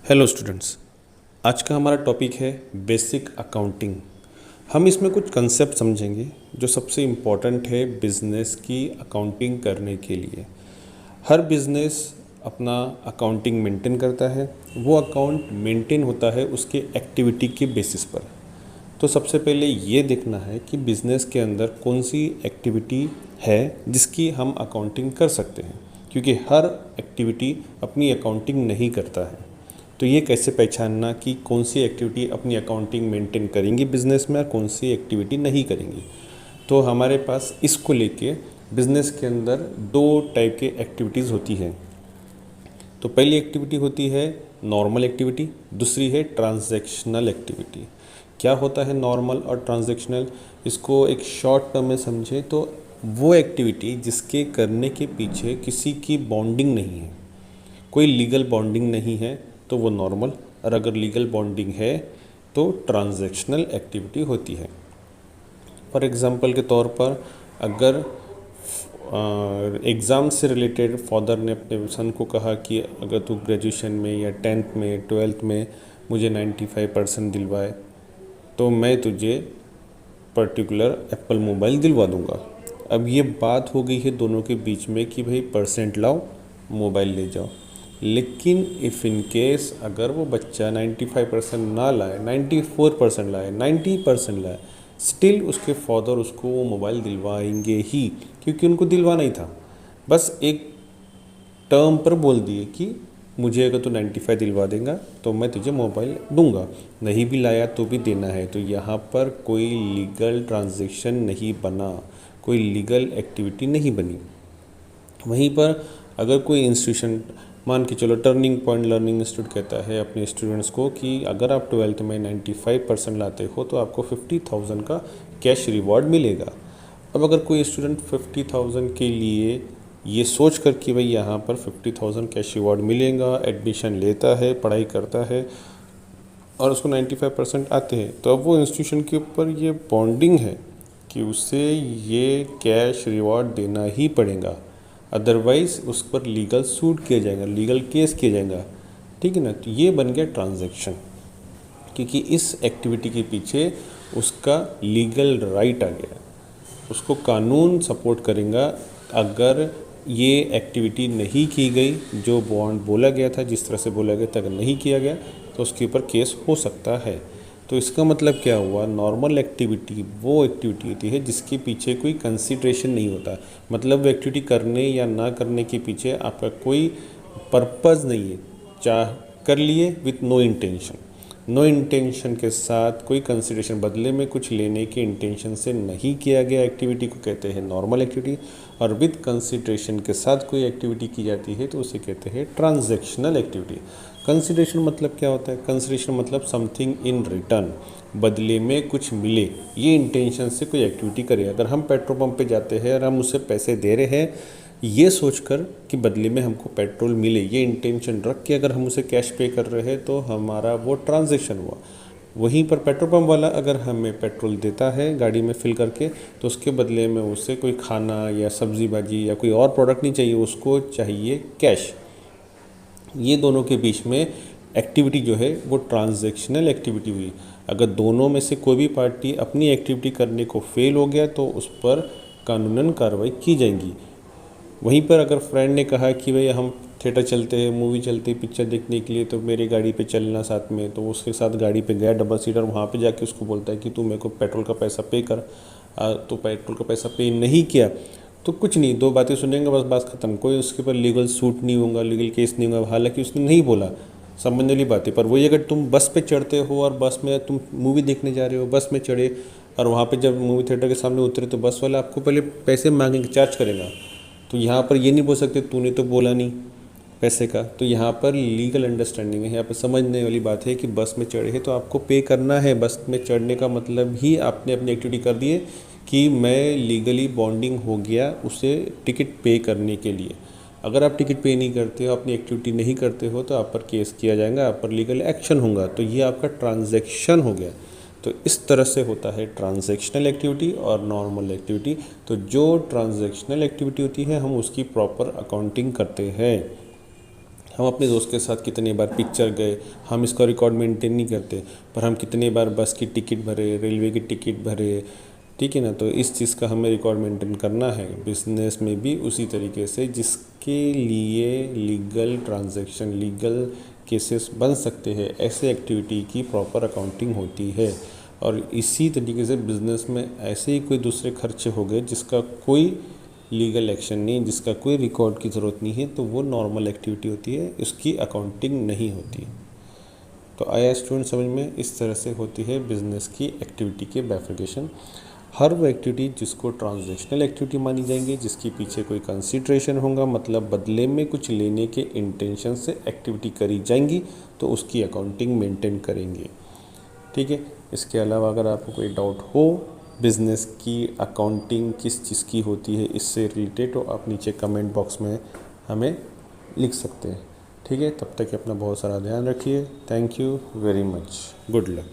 Hello students, आज का हमारा टॉपिक है बेसिक अकाउंटिंग। हम इसमें कुछ कंसेप्ट समझेंगे जो सबसे इम्पॉर्टेंट है बिज़नेस की अकाउंटिंग करने के लिए। हर बिज़नेस अपना अकाउंटिंग मेंटेन करता है। वो अकाउंट मेंटेन होता है उसके एक्टिविटी के बेसिस पर। तो सबसे पहले ये देखना है कि बिज़नेस के अंदर कौन सी एक्टिविटी है जिसकी हम अकाउंटिंग कर सकते हैं, क्योंकि हर एक्टिविटी अपनी अकाउंटिंग नहीं करता है। तो ये कैसे पहचानना कि कौन सी एक्टिविटी अपनी अकाउंटिंग मेंटेन करेंगी बिज़नेस में और कौन सी एक्टिविटी नहीं करेंगी। तो हमारे पास इसको लेके बिज़नेस के अंदर दो टाइप के एक्टिविटीज़ होती हैं। तो पहली एक्टिविटी होती है नॉर्मल एक्टिविटी, दूसरी है ट्रांजैक्शनल एक्टिविटी। क्या होता है नॉर्मल और ट्रांजैक्शनल, इसको एक शॉर्ट टर्म में समझें तो वो एक्टिविटी जिसके करने के पीछे किसी की बॉन्डिंग नहीं है, कोई लीगल बॉन्डिंग नहीं है, तो वो नॉर्मल, और अगर लीगल बॉन्डिंग है तो ट्रांजैक्शनल एक्टिविटी होती है। फॉर एग्ज़ाम्पल के तौर पर अगर एग्ज़ाम से रिलेटेड फादर ने अपने सन को कहा कि अगर तू ग्रेजुएशन में या 10th में 12th में मुझे 95% दिलवाए तो मैं तुझे पर्टिकुलर एप्पल मोबाइल दिलवा दूंगा। अब ये बात हो गई है दोनों के बीच में कि भाई परसेंट लाओ, मोबाइल ले जाओ। लेकिन इफ़ इन केस अगर वो बच्चा 95% ना लाए, 94% लाए, 90% लाए, स्टिल उसके फादर उसको वो मोबाइल दिलवाएंगे ही, क्योंकि उनको दिलवाना ही था। बस एक टर्म पर बोल दिए कि मुझे अगर तू 95 दिलवा देगा तो मैं तुझे मोबाइल दूंगा, नहीं भी लाया तो भी देना है। तो यहाँ पर कोई लीगल ट्रांजैक्शन नहीं बना, कोई लीगल एक्टिविटी नहीं बनी। वहीं पर अगर कोई इंस्टीट्यूशन, मान के चलो टर्निंग पॉइंट लर्निंग इंस्टीट्यूट कहता है अपने स्टूडेंट्स को कि अगर आप 12th में 95% लाते हो तो आपको 50,000 का कैश रिवॉर्ड मिलेगा। अब अगर कोई स्टूडेंट 50,000 के लिए ये सोच कर कि भाई यहाँ पर 50,000 कैश रिवॉर्ड मिलेगा, एडमिशन लेता है, पढ़ाई करता है और उसको 95% आते हैं, तो अब वो इंस्टीट्यूशन के ऊपर ये बॉन्डिंग है कि उसे ये कैश रिवॉर्ड देना ही पड़ेगा, अदरवाइज़ उस पर लीगल सूट किया जाएगा, लीगल केस किया जाएगा। ठीक है ना। तो ये बन गया ट्रांजैक्शन, क्योंकि इस एक्टिविटी के पीछे उसका लीगल राइट आ गया, उसको कानून सपोर्ट करेगा। अगर ये एक्टिविटी नहीं की गई, जो बॉन्ड बोला गया था, जिस तरह से बोला गया था, अगर नहीं किया गया तो उसके ऊपर केस हो सकता है। तो इसका मतलब क्या हुआ, नॉर्मल एक्टिविटी वो एक्टिविटी होती है जिसके पीछे कोई कंसिडरेशन नहीं होता, मतलब वो एक्टिविटी करने या ना करने के पीछे आपका कोई पर्पज़ नहीं है, चाह कर लिए with no intention, no intention के साथ कोई कंसिडरेशन, बदले में कुछ लेने के इंटेंशन से नहीं किया गया एक्टिविटी को कहते हैं नॉर्मल एक्टिविटी। और विद कंसिडरेशन के साथ कोई एक्टिविटी की जाती है तो उसे कहते हैं ट्रांजैक्शनल एक्टिविटी। कंसिडरेशन मतलब क्या होता है, कंसिडरेशन मतलब समथिंग इन रिटर्न, बदले में कुछ मिले, ये इंटेंशन से कोई एक्टिविटी करे। अगर हम पेट्रोल पंप पे जाते हैं और हम उसे पैसे दे रहे हैं ये सोचकर कि बदले में हमको पेट्रोल मिले, ये इंटेंशन रख के अगर हम उसे कैश पे कर रहे हैं तो हमारा वो ट्रांजैक्शन हुआ। वहीं पर पेट्रोल पंप वाला अगर हमें पेट्रोल देता है गाड़ी में फिल करके, तो उसके बदले में उसे कोई खाना या सब्ज़ी भाजी या कोई और प्रोडक्ट नहीं चाहिए, उसको चाहिए कैश। ये दोनों के बीच में एक्टिविटी जो है वो ट्रांजैक्शनल एक्टिविटी हुई। अगर दोनों में से कोई भी पार्टी अपनी एक्टिविटी करने को फेल हो गया तो उस पर कानूनन कार्रवाई की जाएगी। वहीं पर अगर फ्रेंड ने कहा कि भाई हम थिएटर चलते हैं, मूवी चलते हैं पिक्चर देखने के लिए, तो मेरी गाड़ी पे चलना साथ में, तो उसके साथ गाड़ी पे गया डबल सीटर, वहाँ पे जाके उसको बोलता है कि तू मेरे को पेट्रोल का पैसा पे कर, तो पेट्रोल का पैसा पे नहीं किया तो कुछ नहीं, दो बातें सुनेंगे बस, बात खत्म, कोई उसके ऊपर लीगल सूट नहीं होगा, लीगल केस नहीं होगा। हालांकि उसने नहीं बोला, समझने वाली बात है। पर वही अगर तुम बस पे चढ़ते हो और बस में तुम मूवी देखने जा रहे हो, बस में चढ़े और वहाँ पे जब मूवी थिएटर के सामने उतरे तो बस वाला आपको पहले पैसे मांगेंगे, चार्ज करेगा। तो यहाँ पर ये नहीं बोल सकते तूने तो बोला नहीं पैसे का। तो यहाँ पर लीगल अंडरस्टैंडिंग है, यहाँ पर समझने वाली बात है कि बस में चढ़े हैं तो आपको पे करना है। बस में चढ़ने का मतलब ही आपने अपनी एक्टिविटी कर दी है कि मैं लीगली बॉन्डिंग हो गया उसे टिकट पे करने के लिए। अगर आप टिकट पे नहीं करते हो, अपनी एक्टिविटी नहीं करते हो, तो आप पर केस किया जाएगा, आप पर लीगल एक्शन होगा। तो ये आपका ट्रांजैक्शन हो गया। तो इस तरह से होता है ट्रांजैक्शनल एक्टिविटी और नॉर्मल एक्टिविटी। तो जो ट्रांजैक्शनल एक्टिविटी होती है हम उसकी प्रॉपर अकाउंटिंग करते हैं। हम अपने दोस्त के साथ कितने बार पिक्चर गए, हम इसका रिकॉर्ड मेंटेन नहीं करते, पर हम कितने बार बस की टिकट भरे, रेलवे की टिकट भरे, ठीक है ना। तो इस चीज़ का हमें रिकॉर्ड मेंटेन करना है। बिजनेस में भी उसी तरीके से जिसके लिए लीगल ट्रांजैक्शन, लीगल केसेस बन सकते हैं, ऐसे एक्टिविटी की प्रॉपर अकाउंटिंग होती है। और इसी तरीके से बिज़नेस में ऐसे ही कोई दूसरे खर्चे हो गए जिसका कोई लीगल एक्शन नहीं, जिसका कोई रिकॉर्ड की ज़रूरत नहीं है, तो वो नॉर्मल एक्टिविटी होती है, उसकी अकाउंटिंग नहीं होती। तो आया स्टूडेंट समझ में? इस तरह से होती है बिज़नेस की एक्टिविटी के बाइफरकेशन। हर वो एक्टिविटी जिसको ट्रांजैक्शनल एक्टिविटी मानी जाएंगी, जिसके पीछे कोई कंसिड्रेशन होगा, मतलब बदले में कुछ लेने के इंटेंशन से एक्टिविटी करी जाएंगी, तो उसकी अकाउंटिंग मेंटेन करेंगे, ठीक है। इसके अलावा अगर आपको कोई डाउट हो बिज़नेस की अकाउंटिंग किस चीज़ की होती है इससे रिलेटेड, तो आप नीचे कमेंट बॉक्स में हमें लिख सकते हैं, ठीक है। तब तक अपना बहुत सारा ध्यान रखिए। Thank you very much. Good luck.